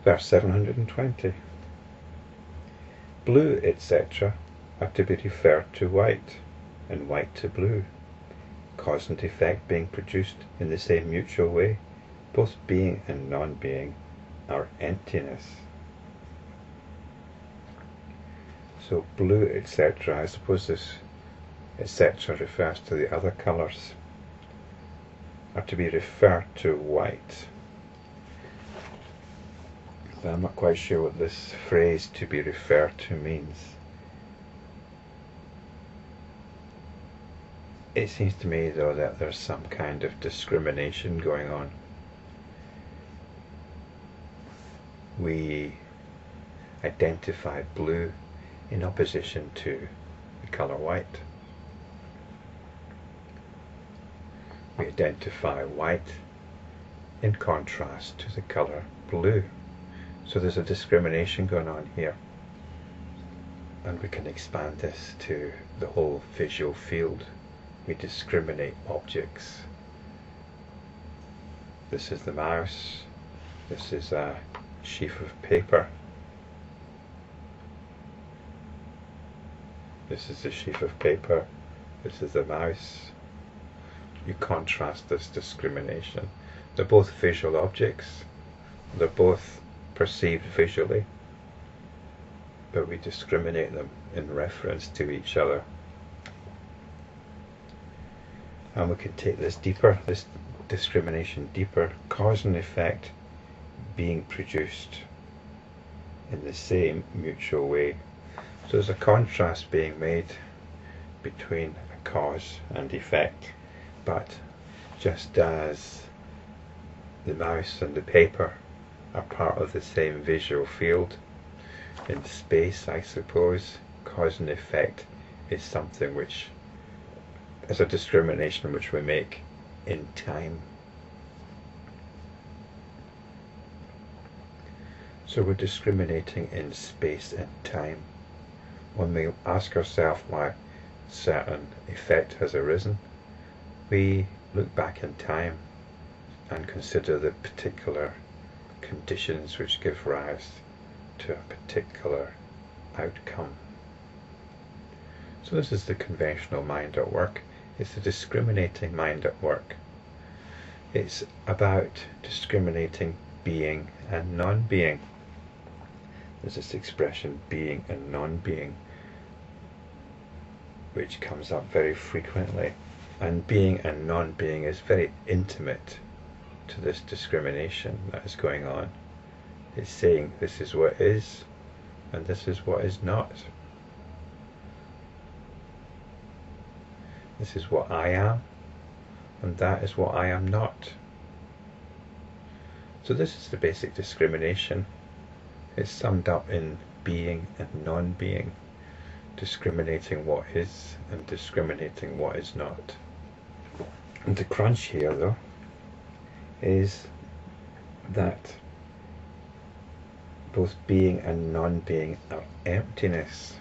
Verse 720. Blue, etc. are to be referred to white, and white to blue, cause and effect being produced in the same mutual way. Both being and non-being are emptiness. So blue, etc. I suppose this etc. refers to the other colours, are to be referred to white. But I'm not quite sure what this phrase "to be referred to" means. It seems to me though that there's some kind of discrimination going on. We identify blue in opposition to the colour white. We identify white in contrast to the colour blue. So there's a discrimination going on here. And we can expand this to the whole visual field. We discriminate objects. This is the mouse. This is a sheaf of paper. This is the sheaf of paper. This is the mouse. You contrast this discrimination. They're both visual objects. They're both perceived visually, but we discriminate them in reference to each other. And we can take this deeper, this discrimination deeper, cause and effect being produced in the same mutual way. So there's a contrast being made between a cause and effect, but just as the mouse and the paper are part of the same visual field in space, I suppose, cause and effect is something which is a discrimination which we make in time. So we're discriminating in space and time. When we ask ourselves why certain effect has arisen, we look back in time and consider the particular conditions which give rise to a particular outcome. So this is the conventional mind at work. It's the discriminating mind at work. It's about discriminating being and non-being. There's this expression being and non-being which comes up very frequently, and being and non-being is very intimate to this discrimination that is going on. It's saying this is what is and this is what is not. This is what I am and that is what I am not. So this is the basic discrimination. It's summed up in being and non-being, discriminating what is and discriminating what is not. And the crunch here though is that both being and non-being are emptiness.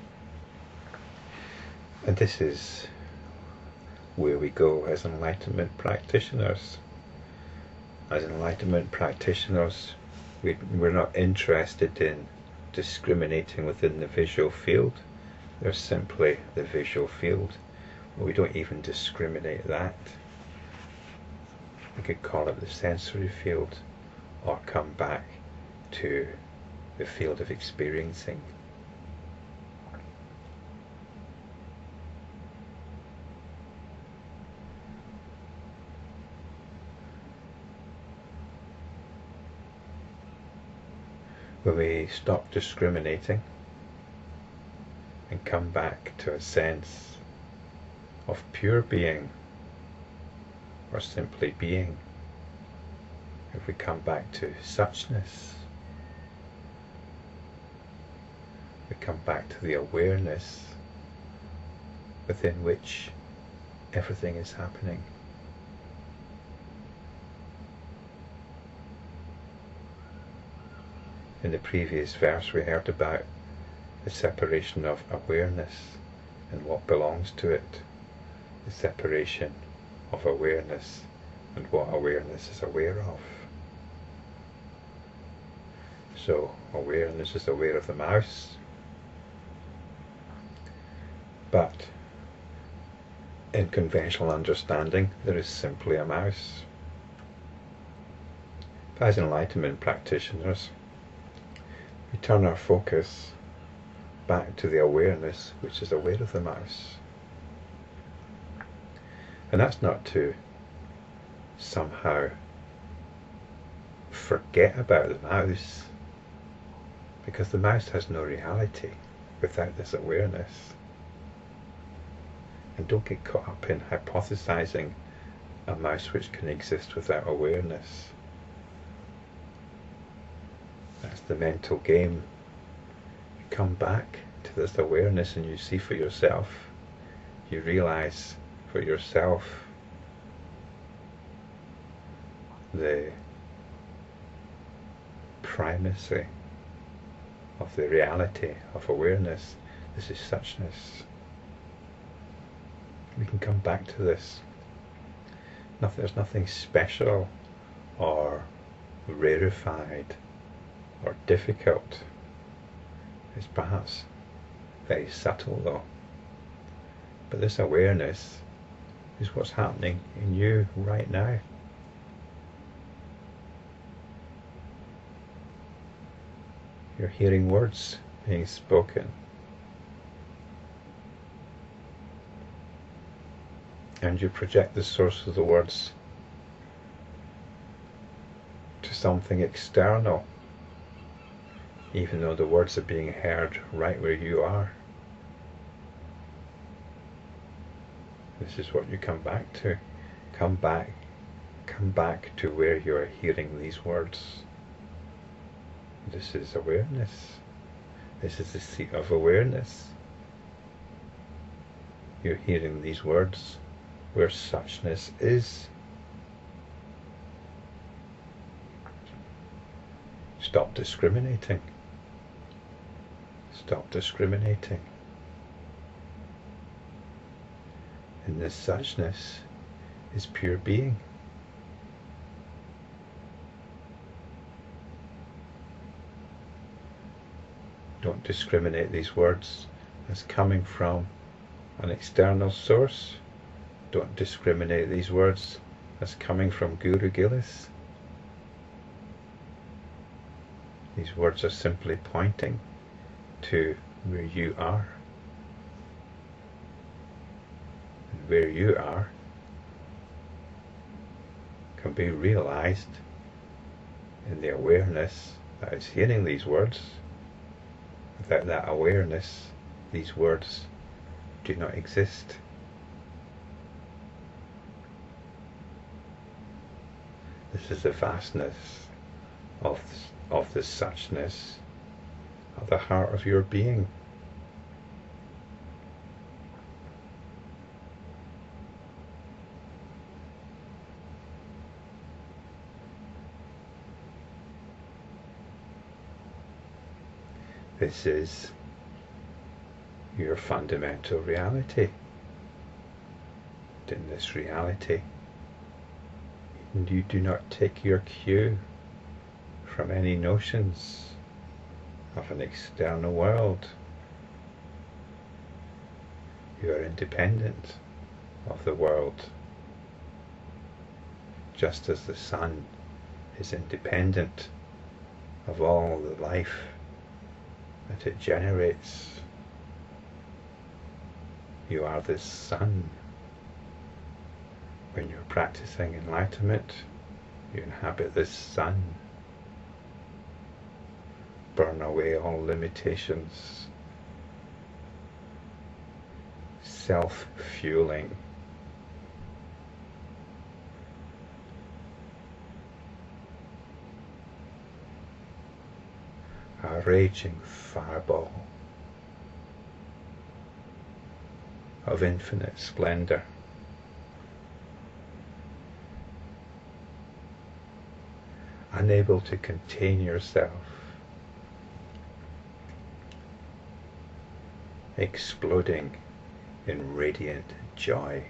And this is where we go as enlightenment practitioners. As enlightenment practitioners, we're not interested in discriminating within the visual field. There's simply the visual field. We don't even discriminate that. We could call it the sensory field, or come back to the field of experiencing. When we stop discriminating and come back to a sense of pure being, or simply being, if we come back to suchness, we come back to the awareness within which everything is happening. In the previous verse we heard about the separation of awareness and what belongs to it, the separation of awareness and what awareness is aware of. So awareness is aware of the mouse, but in conventional understanding there is simply a mouse. But as enlightenment practitioners, we turn our focus back to the awareness which is aware of the mouse. And that's not to somehow forget about the mouse, because the mouse has no reality without this awareness. And don't get caught up in hypothesizing a mouse which can exist without awareness. That's the mental game. You come back to this awareness and you see for yourself, you realize for yourself the primacy of the reality of awareness. This is suchness. We can come back to this. There's nothing special or rarefied or difficult. It's perhaps very subtle though. But this awareness is what's happening in you right now. You're hearing words being spoken. And you project the source of the words to something external, even though the words are being heard right where you are. This is what you come back to. Come back to where you are hearing these words. This is awareness. This is the seat of awareness. You're hearing these words where suchness is. Stop discriminating. Stop discriminating. And this suchness is pure being. Don't discriminate these words as coming from an external source. Don't discriminate these words as coming from Guru Gillis. These words are simply pointing to where you are. And where you are can be realized in the awareness that is hearing these words. Without that awareness, these words do not exist. This is the vastness of the suchness at the heart of your being. This is your fundamental reality. In this reality, you do not take your cue from any notions of an external world. You are independent of the world, just as the sun is independent of all the life that it generates. You are this sun. When you're practicing enlightenment, you inhabit this sun. Burn away all limitations. Self-fueling. A raging fireball of infinite splendor. Unable to contain yourself, exploding in radiant joy.